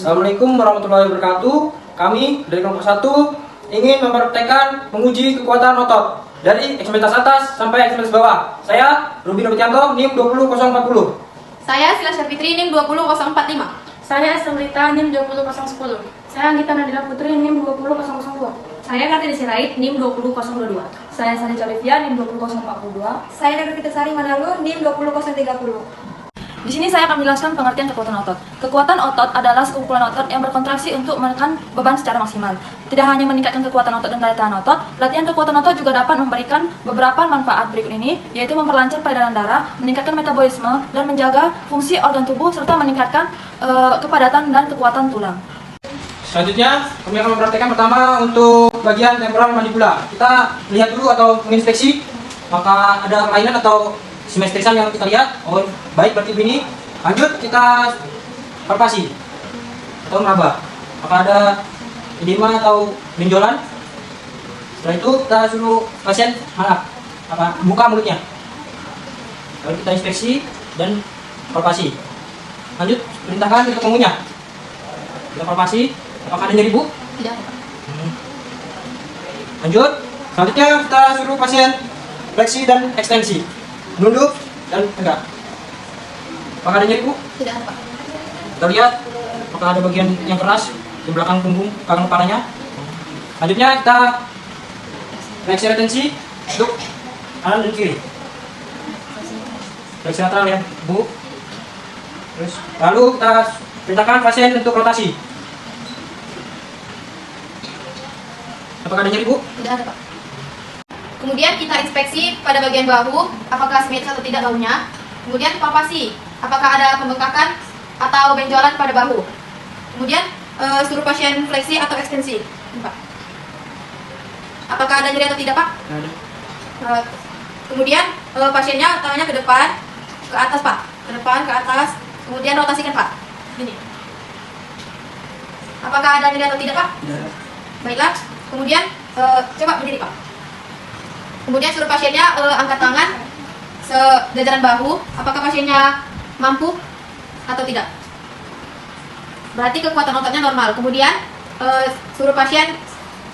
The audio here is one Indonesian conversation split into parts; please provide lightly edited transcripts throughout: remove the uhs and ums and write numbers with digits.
Assalamualaikum warahmatullahi wabarakatuh. Kami dari kelompok 1 ingin mempraktekkan menguji kekuatan otot dari ekstremitas atas sampai ekstremitas bawah. Saya Ruby Nobitianto, NIM 20040. Saya Silasya Fitri, NIM 20045. Saya Semrita, NIM 20010. Saya Anggita Nadila Putri, NIM 20002. Saya Kartini Sirait, NIM 20022. Saya Sani Olivia, NIM 20042. Saya Nurfitasari Manalu, NIM 20030. Di sini saya akan menjelaskan pengertian kekuatan otot. Kekuatan otot adalah sekumpulan otot yang berkontraksi untuk menekan beban secara maksimal. Tidak hanya meningkatkan kekuatan otot dan daya tahan otot, latihan kekuatan otot juga dapat memberikan beberapa manfaat berikut ini, yaitu memperlancar peredaran darah, meningkatkan metabolisme, dan menjaga fungsi organ tubuh, serta meningkatkan kepadatan dan kekuatan tulang. Selanjutnya, kami akan mempraktekkan pertama untuk bagian temporal mandibula. Kita lihat dulu atau menginspeksi maka ada kelainan atau simetrisan yang kita lihat. Oh, baik berarti begini. Lanjut kita palpasi atau meraba. Apakah ada edema atau benjolan? Setelah itu kita suruh pasien buka mulutnya. Lalu kita inspeksi dan palpasi. Lanjut perintahkan ke ketemunya. Kita palpasi. Apakah ada nyeri, Bu? Tidak. Lanjut. Selanjutnya kita suruh pasien fleksi dan ekstensi. Menunduk dan tegak. Apakah ada nyeri, Bu? Tidak ada, Pak. Kita lihat apakah ada bagian yang keras di belakang punggung, belakang kepalanya. Lanjutnya kita fleksi retensi untuk kanan dan kiri. Fleksi lateral ya, Bu. Terus lalu kita perintahkan pasien untuk rotasi. Apakah ada nyeri, Bu? Tidak ada, Pak. Kemudian kita inspeksi pada bagian bahu, apakah simetris atau tidak bahunya. Kemudian palpasi, apakah ada pembengkakan atau benjolan pada bahu. Kemudian suruh pasien fleksi atau ekstensi. Pak. Apakah ada nyeri atau tidak, Pak? Tidak ada. Kemudian pasiennya tangannya ke depan, ke atas, Pak. Ke depan, ke atas. Kemudian rotasikan, Pak. Ini. Apakah ada nyeri atau tidak, Pak? Tidak ada. Baiklah. Kemudian coba berdiri, Pak. Kemudian suruh pasiennya angkat tangan sejajaran bahu. Apakah pasiennya mampu atau tidak? Berarti kekuatan ototnya normal. Kemudian suruh pasien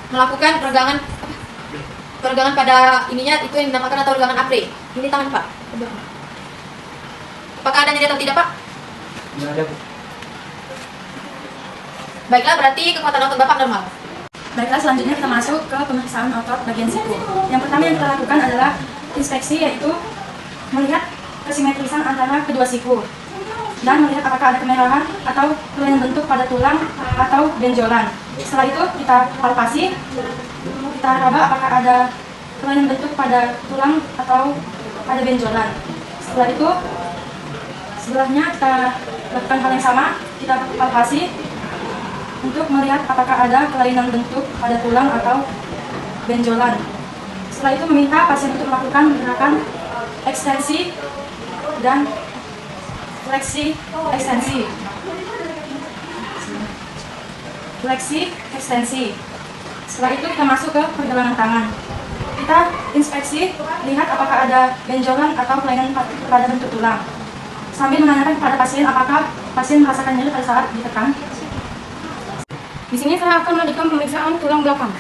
melakukan peregangan pada ininya, itu yang dinamakan atau regangan apre. Ini tangan, Pak. Apakah ada nyeri atau tidak, Pak? Tidak ada, Bu. Baiklah, berarti kekuatan otot Bapak normal. Baiklah, selanjutnya kita masuk ke pemeriksaan otot bagian siku. Yang pertama yang kita lakukan adalah inspeksi, yaitu melihat kesimetrisan antara kedua siku dan melihat apakah ada kemerahan atau kelainan bentuk pada tulang atau benjolan. Setelah itu kita palpasi, kita raba apakah ada kelainan bentuk pada tulang atau ada benjolan. Setelah itu sebelahnya kita lakukan hal yang sama, kita palpasi untuk melihat apakah ada kelainan bentuk pada tulang atau benjolan. Setelah itu meminta pasien untuk melakukan gerakan ekstensi dan fleksi ekstensi. Fleksi ekstensi. Setelah itu kita masuk ke pergelangan tangan. Kita inspeksi, lihat apakah ada benjolan atau kelainan pada bentuk tulang. Sambil menanyakan kepada pasien apakah pasien merasakan nyeri pada saat ditekan. Di sini saya akan melanjutkan pemeriksaan tulang belakang.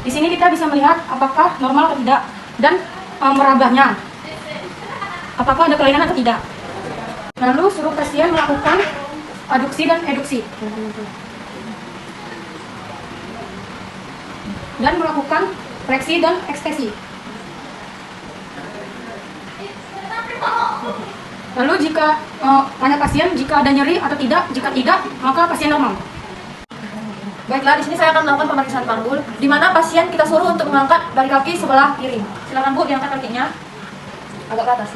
Di sini kita bisa melihat apakah normal atau tidak dan merabahnya. Apakah ada kelainan atau tidak. Lalu suruh pasien melakukan aduksi dan eduksi. Dan melakukan fleksi dan ekstensi. Lalu jika tanya pasien jika ada nyeri atau tidak, jika tidak, maka pasien normal. Baiklah, di sini saya akan melakukan pemeriksaan panggul, di mana pasien kita suruh untuk mengangkat dari kaki sebelah kiri. Silakan, Bu, diangkat kakinya agak ke atas.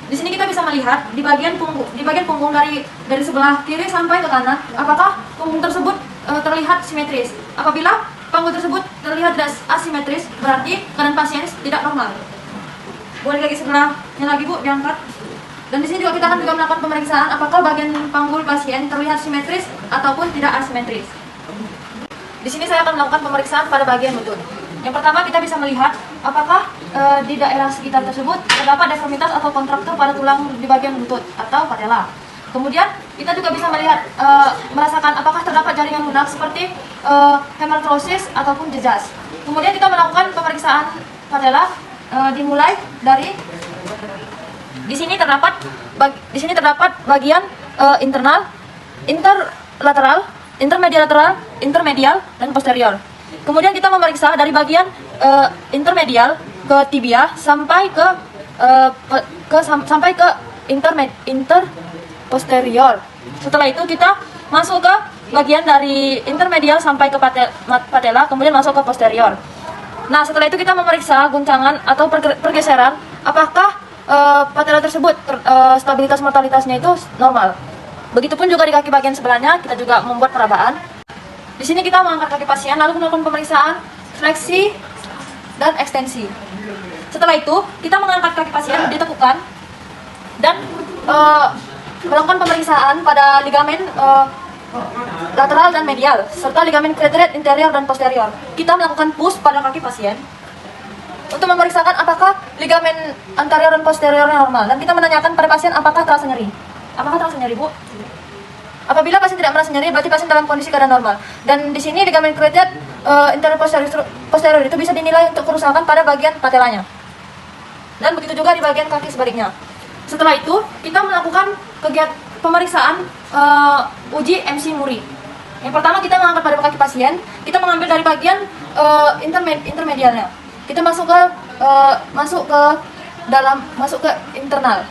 Di sini kita bisa melihat di bagian punggung dari sebelah kiri sampai ke kanan, apakah punggung tersebut terlihat simetris. Apabila panggul tersebut terlihat asimetris, berarti keadaan pasien tidak normal. Boleh kaki sebelahnya lagi, Bu, diangkat. Dan di sini juga kita akan melakukan pemeriksaan apakah bagian panggul pasien terlihat simetris ataupun tidak asimetris. Di sini saya akan melakukan pemeriksaan pada bagian lutut. Yang pertama kita bisa melihat apakah di daerah sekitar tersebut terdapat deformitas atau kontraktur pada tulang di bagian lutut atau patella. Kemudian kita juga bisa melihat merasakan apakah terdapat jaringan lunak seperti hemarthrosis ataupun jejas. Kemudian kita melakukan pemeriksaan patella dimulai dari di sini terdapat bagian internal, interlateral, intermedial, dan posterior. Kemudian kita memeriksa dari bagian intermedial ke tibia sampai ke interposterior. Setelah itu kita masuk ke bagian dari intermedial sampai ke patella, kemudian masuk ke posterior. Nah, setelah itu kita memeriksa guncangan atau pergeseran, apakah patella tersebut stabilitas mortalitasnya itu normal. Begitupun juga di kaki bagian sebelahnya, kita juga membuat perabaan. Di sini kita mengangkat kaki pasien lalu melakukan pemeriksaan fleksi dan ekstensi. Setelah itu, kita mengangkat kaki pasien, ditekukan, dan melakukan pemeriksaan pada ligamen lateral dan medial, serta ligamen quadrate interior dan posterior. Kita melakukan push pada kaki pasien untuk memeriksakan apakah ligamen anterior dan posteriornya normal. Dan kita menanyakan pada pasien apakah terasa nyeri. Apakah terasa nyeri, Bu? Apabila pasien tidak merasa nyeri, berarti pasien dalam kondisi keadaan normal. Dan di sini ligamen quadrate interior posterior itu bisa dinilai untuk kerusakan pada bagian patelanya. Dan begitu juga di bagian kaki sebaliknya. Setelah itu, kita melakukan kegiatan pemeriksaan uji MC Muri. Yang pertama, kita mengangkat pada kaki pasien, kita mengambil dari bagian intermedialnya. Kita masuk ke internal.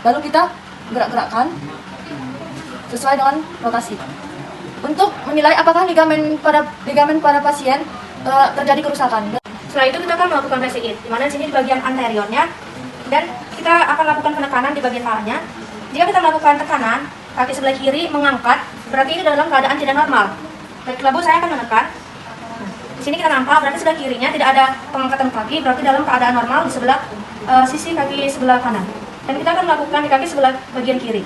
Lalu kita gerak-gerakkan sesuai dengan lokasi untuk menilai apakah ligamen pada pasien terjadi kerusakan. Setelah itu kita akan melakukan resigit, di mana di sini di bagian anteriornya, dan kita akan lakukan penekanan di bagian palanya. Jika kita melakukan tekanan, kaki sebelah kiri mengangkat, berarti ini dalam keadaan tidak normal. Baiklah Bu, saya akan menekan. Di sini kita nampak berarti sebelah kirinya tidak ada pengangkatan kaki, berarti dalam keadaan normal di sebelah sisi kaki sebelah kanan. Dan kita akan melakukan di kaki sebelah bagian kiri.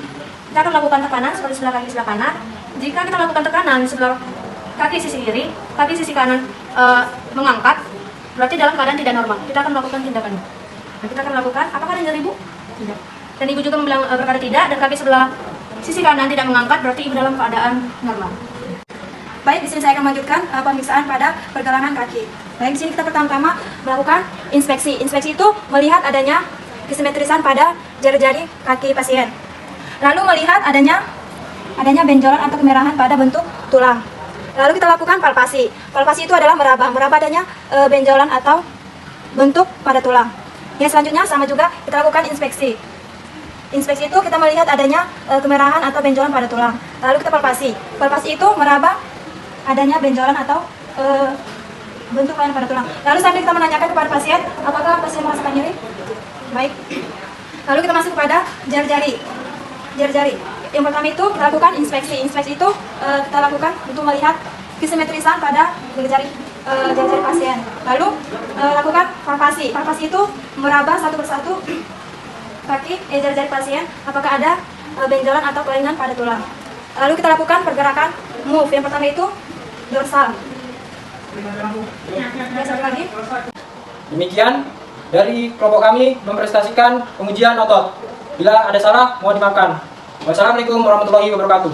Kita akan melakukan tekanan seperti sebelah kaki sebelah kanan. Jika kita melakukan tekanan di sebelah kaki sisi kiri, kaki sisi kanan mengangkat, berarti dalam keadaan tidak normal. Kita akan melakukan tindakannya. Dan kita akan melakukan, apakah ada nyeri Bu? Tidak. Dan Ibu juga berkata tidak, dan kaki sebelah sisi kanan tidak mengangkat, berarti Ibu dalam keadaan normal. Baik, di sini saya akan melanjutkan pemeriksaan pada pergelangan kaki. Baik, di sini kita pertama-tama melakukan inspeksi. Inspeksi itu melihat adanya kesimetrisan pada jari-jari kaki pasien. Lalu melihat adanya benjolan atau kemerahan pada bentuk tulang. Lalu kita lakukan palpasi. Palpasi itu adalah meraba adanya benjolan atau bentuk pada tulang. Yang selanjutnya sama juga kita lakukan inspeksi. Inspeksi itu kita melihat adanya kemerahan atau benjolan pada tulang. Lalu kita palpasi. Palpasi itu meraba adanya benjolan atau bentuk lain pada tulang. Lalu sambil kita menanyakan kepada pasien, apakah pasien merasakan nyeri? Baik. Lalu kita masuk kepada jari-jari. Yang pertama itu kita lakukan inspeksi. Inspeksi itu kita lakukan untuk melihat kesimetrisan pada jari-jari pasien. Lalu lakukan palpasi. Palpasi itu meraba satu persatu kaki jari-jari pasien, apakah ada benjolan atau kelainan pada tulang. Lalu kita lakukan pergerakan move. Yang pertama itu dorsal. Lagi. Demikian dari kelompok kami mempresentasikan pengujian otot. Bila ada salah, mohon dimaafkan. Wassalamualaikum warahmatullahi wabarakatuh.